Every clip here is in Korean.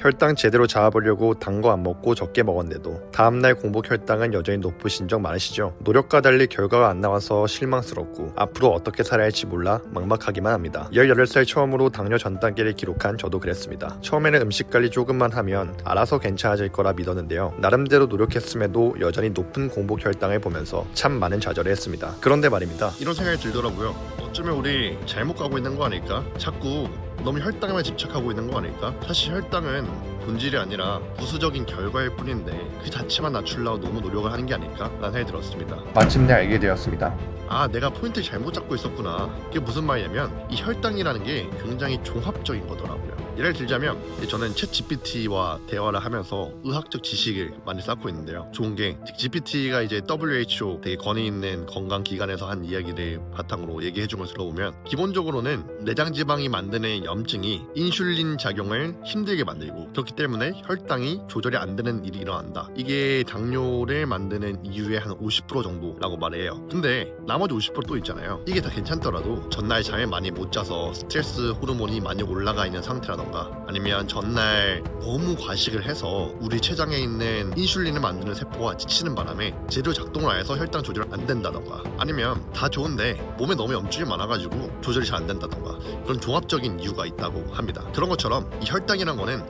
혈당 제대로 잡아보려고 단 거 안 먹고 적게 먹었는데도 다음날 공복 혈당은 여전히 높으신 적 많으시죠? 노력과 달리 결과가 안 나와서 실망스럽고 앞으로 어떻게 살아야 할지 몰라 막막하기만 합니다. 18살 처음으로 당뇨 전 단계를 기록한 저도 그랬습니다. 처음에는 음식 관리 조금만 하면 알아서 괜찮아질 거라 믿었는데요. 나름대로 노력했음에도 여전히 높은 공복 혈당을 보면서 참 많은 좌절을 했습니다. 그런데 말입니다. 이런 생각이 들더라고요. 어쩌면 우리 잘못 가고 있는 거 아닐까? 자꾸 너무 혈당에만 집착하고 있는 거 아닐까? 사실 혈당은 본질이 아니라 부수적인 결과일 뿐인데 그 자체만 낮추려고 너무 노력을 하는 게 아닐까? 라는 생각이 들었습니다. 마침내 알게 되었습니다. 아, 내가 포인트를 잘못 잡고 있었구나. 이게 무슨 말이냐면 이 혈당이라는 게 굉장히 종합적인 거더라고요. 예를 들자면 저는 챗 GPT와 대화를 하면서 의학적 지식을 많이 쌓고 있는데요. 좋은 게 GPT가 이제 WHO 되게 권위 있는 건강기관에서 한 이야기를 바탕으로 얘기해준 걸 들어보면 기본적으로는 내장지방이 만드는 염증이 인슐린 작용을 힘들게 만들고 그렇기 때문에 혈당이 조절이 안 되는 일이 일어난다. 이게 당뇨를 만드는 이유의 한 50% 정도라고 말해요. 근데 나머지 50%또 있잖아요. 이게 다 괜찮더라도 전날 잠을 많이 못 자서 스트레스 호르몬이 많이 올라가 있는 상태라던가 아니면 전날 너무 과식을 해서 우리 췌장에 있는 인슐린을 만드는 세포가 지치는 바람에 제대로 작동을 안 해서 혈당 조절 안 된다던가 아니면 다 좋은데 몸에 너무 염증이 많아가지고 조절이 잘 안 된다던가 그런 종합적인 이유가 있다고 합니다. 그런 것처럼 이 혈당이란 거는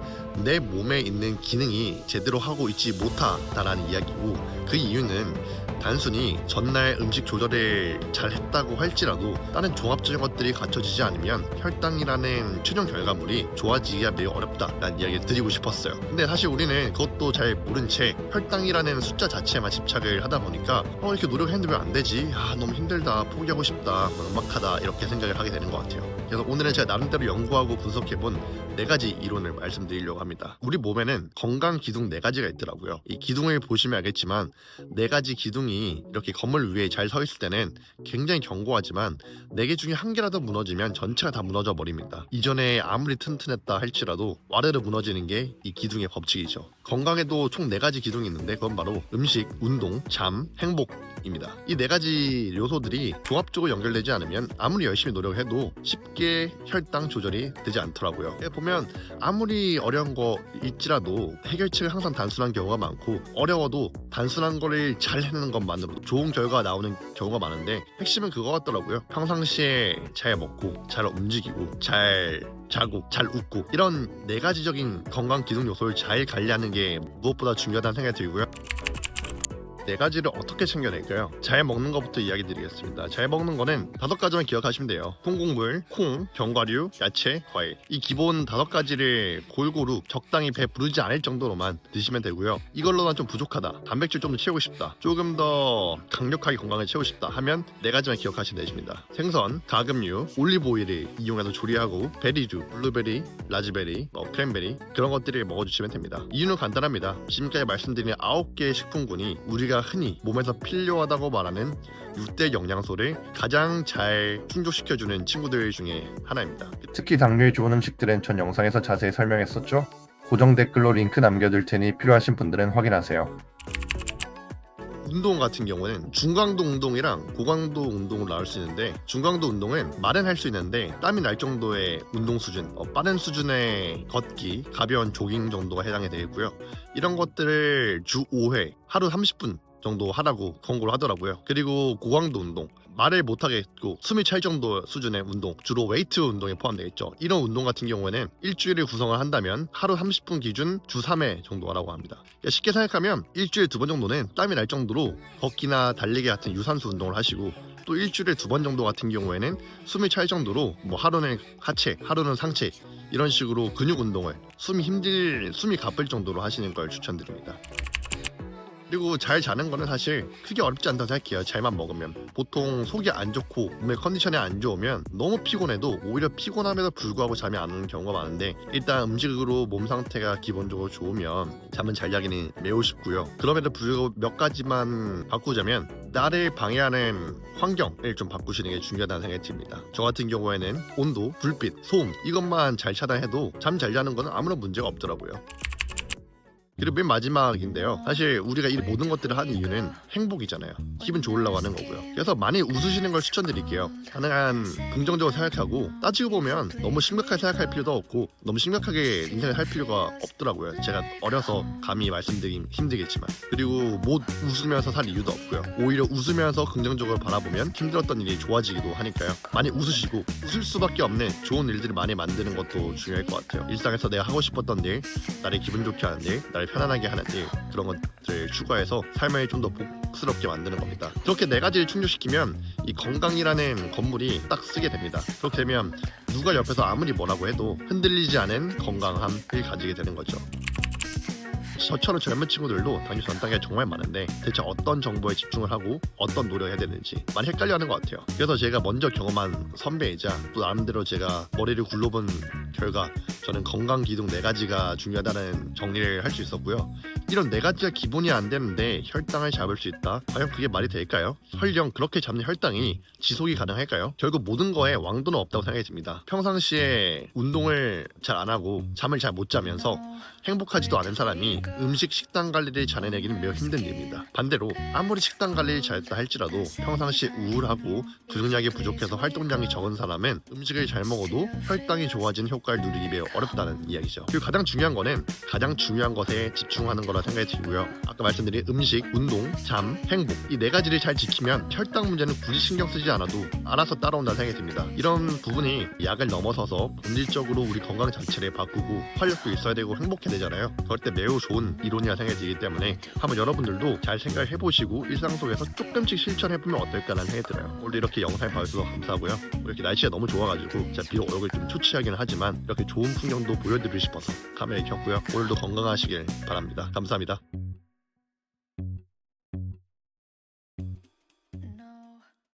내 몸에 있는 기능이 제대로 하고 있지 못하다라는 이야기고 그 이유는 단순히 전날 음식 조절을 잘 했다고 할지라도 다른 종합적인 것들이 갖춰지지 않으면 혈당이라는 최종 결과물이 좋아지기가 매우 어렵다라는 이야기를 드리고 싶었어요. 근데 사실 우리는 그것도 잘 모른 채 혈당이라는 숫자 자체에만 집착을 하다 보니까 이렇게 노력했는데 왜 안 되지? 너무 힘들다, 포기하고 싶다, 막막하다 이렇게 생각을 하게 되는 것 같아요. 그래서 오늘은 제가 나름대로 연구하고 분석해본 4가지 이론을 말씀드리려고 합니다. 우리 몸에는 건강 기둥 4가지가 있더라고요. 이 기둥을 보시면 알겠지만 4가지 기둥이 이렇게 건물 위에 잘 서 있을 때는 굉장히 견고하지만 4개 중에 한 개라도 무너지면 전체가 다 무너져 버립니다. 이전에 아무리 튼튼했다 할지라도 와르르 무너지는 게 이 기둥의 법칙이죠. 건강에도 총 4가지 기둥이 있는데 그건 바로 음식, 운동, 잠, 행복입니다. 이 4가지 요소들이 종합적으로 연결되지 않으면 아무리 열심히 노력해도 쉽게 혈당 조절이 되지 않더라고요. 보면 아무리 어려운 거 있지라도 해결책은 항상 단순한 경우가 많고 어려워도 단순한 거를 잘 해내는 것만으로도 좋은 결과가 나오는 경우가 많은데 핵심은 그거 같더라고요. 평상시에 잘 먹고 잘 움직이고 잘 자고 잘 웃고 이런 4가지적인 건강 기능 요소를 잘 관리하는 게 무엇보다 중요하다는 생각이 들고요. 4가지를 어떻게 챙겨낼까요? 잘 먹는 것부터 이야기 드리겠습니다. 잘 먹는 거는 5가지만 기억하시면 돼요. 통곡물, 콩, 견과류, 야채, 과일. 이 기본 5가지를 골고루 적당히 배 부르지 않을 정도로만 드시면 되고요. 이걸로는 좀 부족하다. 단백질 좀 더 채우고 싶다. 조금 더 강력하게 건강을 채우고 싶다 하면 4가지만 기억하시면 되십니다. 생선, 가금류, 올리브오일을 이용해서 조리하고 베리류, 블루베리, 라즈베리, 크랜베리 그런 것들을 먹어주시면 됩니다. 이유는 간단합니다. 지금까지 말씀드린 9개의 식품군이 우리가 흔히 몸에서 필요하다고 말하는 6대 영양소를 가장 잘 충족시켜주는 친구들 중에 하나입니다. 특히 당뇨에 좋은 음식들은 전 영상에서 자세히 설명했었죠? 고정 댓글로 링크 남겨둘 테니 필요하신 분들은 확인하세요. 운동 같은 경우는 중강도 운동이랑 고강도 운동으로 나올 수 있는데 중강도 운동은 말은 할 수 있는데 땀이 날 정도의 운동 수준, 빠른 수준의 걷기, 가벼운 조깅 정도가 해당이 되겠고요. 이런 것들을 주 5회, 하루 30분 정도 하라고 권고를 하더라고요. 그리고 고강도 운동, 말을 못하겠고 숨이 찰 정도 수준의 운동, 주로 웨이트 운동에 포함되겠죠. 이런 운동 같은 경우에는 일주일을 구성을 한다면 하루 30분 기준 주 3회 정도 하라고 합니다. 그러니까 쉽게 생각하면 일주일에 2번 정도는 땀이 날 정도로 걷기나 달리기 같은 유산소 운동을 하시고 또 일주일에 2번 정도 같은 경우에는 숨이 찰 정도로 하루는 하체, 하루는 상체 이런 식으로 근육 운동을 숨이 가쁠 정도로 하시는 걸 추천드립니다. 그리고 잘 자는 거는 사실 크게 어렵지 않다고 생각해요. 잘만 먹으면. 보통 속이 안 좋고 몸의 컨디션이 안 좋으면 너무 피곤해도 오히려 피곤함에도 불구하고 잠이 안 오는 경우가 많은데 일단 음식으로 몸 상태가 기본적으로 좋으면 잠은 잘 자기는 매우 쉽고요. 그럼에도 불구하고 몇 가지만 바꾸자면 나를 방해하는 환경을 좀 바꾸시는 게 중요하다는 생각이 듭니다. 저 같은 경우에는 온도, 불빛, 소음 이것만 잘 차단해도 잠 잘 자는 거는 아무런 문제가 없더라고요. 그리고 맨 마지막인데요. 사실 우리가 이 모든 것들을 하는 이유는 행복이잖아요. 기분 좋으려고 하는 거고요. 그래서 많이 웃으시는 걸 추천드릴게요. 가능한 긍정적으로 생각하고, 따지고 보면 너무 심각하게 생각할 필요도 없고 너무 심각하게 인생을 살 필요가 없더라고요. 제가 어려서 감히 말씀드리긴 힘들겠지만. 그리고 못 웃으면서 살 이유도 없고요. 오히려 웃으면서 긍정적으로 바라보면 힘들었던 일이 좋아지기도 하니까요. 많이 웃으시고, 웃을 수밖에 없는 좋은 일들을 많이 만드는 것도 중요할 것 같아요. 일상에서 내가 하고 싶었던 일, 나를 기분 좋게 하는 일, 나를 편안하게 하는 일, 그런 것들을 추가해서 삶을 좀 더 복스럽게 만드는 겁니다. 그렇게 네 가지를 충족시키면 이 건강이라는 건물이 딱 쓰게 됩니다. 그렇게 되면 누가 옆에서 아무리 뭐라고 해도 흔들리지 않은 건강함을 가지게 되는 거죠. 저처럼 젊은 친구들도 당연히 전 단계가 정말 많은데 대체 어떤 정보에 집중을 하고 어떤 노력을 해야 되는지 많이 헷갈려하는 것 같아요. 그래서 제가 먼저 경험한 선배이자 또 나름대로 제가 머리를 굴러본 결과 저는 건강 기둥 4가지가 중요하다는 정리를 할 수 있었고요. 이런 4가지가 기본이 안 되는데 혈당을 잡을 수 있다? 과연 그게 말이 될까요? 설령 그렇게 잡는 혈당이 지속이 가능할까요? 결국 모든 거에 왕도는 없다고 생각이 듭니다. 평상시에 운동을 잘 안 하고 잠을 잘 못 자면서 행복하지도 않은 사람이 음식 식단 관리를 잘해내기는 매우 힘든 일입니다. 반대로 아무리 식단 관리를 잘했다 할지라도 평상시에 우울하고 근육량이 부족해서 활동량이 적은 사람은 음식을 잘 먹어도 혈당이 좋아진 효과를 누리기 매우 어렵다는 이야기죠. 그리고 가장 중요한 거는 가장 중요한 것에 집중하는 거라 생각이 들고요. 아까 말씀드린 음식, 운동, 잠, 행복 이 4가지를 잘 지키면 혈당 문제는 굳이 신경 쓰지 않아도 알아서 따라온다는 생각이 듭니다. 이런 부분이 약을 넘어서서 본질적으로 우리 건강 자체를 바꾸고 활력도 있어야 되고 행복해야 되잖아요. 그럴 때 매우 좋은 이론이라 생각이 들기 때문에 한번 여러분들도 잘 생각을 해보시고 일상 속에서 조금씩 실천해보면 어떨까라는 생각이 들어요. 오늘 이렇게 영상 봐주셔서 감사하고요. 이렇게 날씨가 너무 좋아가지고 제가 비록 얼굴 좀 초췌하기는 하지만 이렇게 좋은 풍경도 보여드리고 싶어서 카메라를 켰고요. 오늘도 건강하시길 바랍니다. 감사합니다.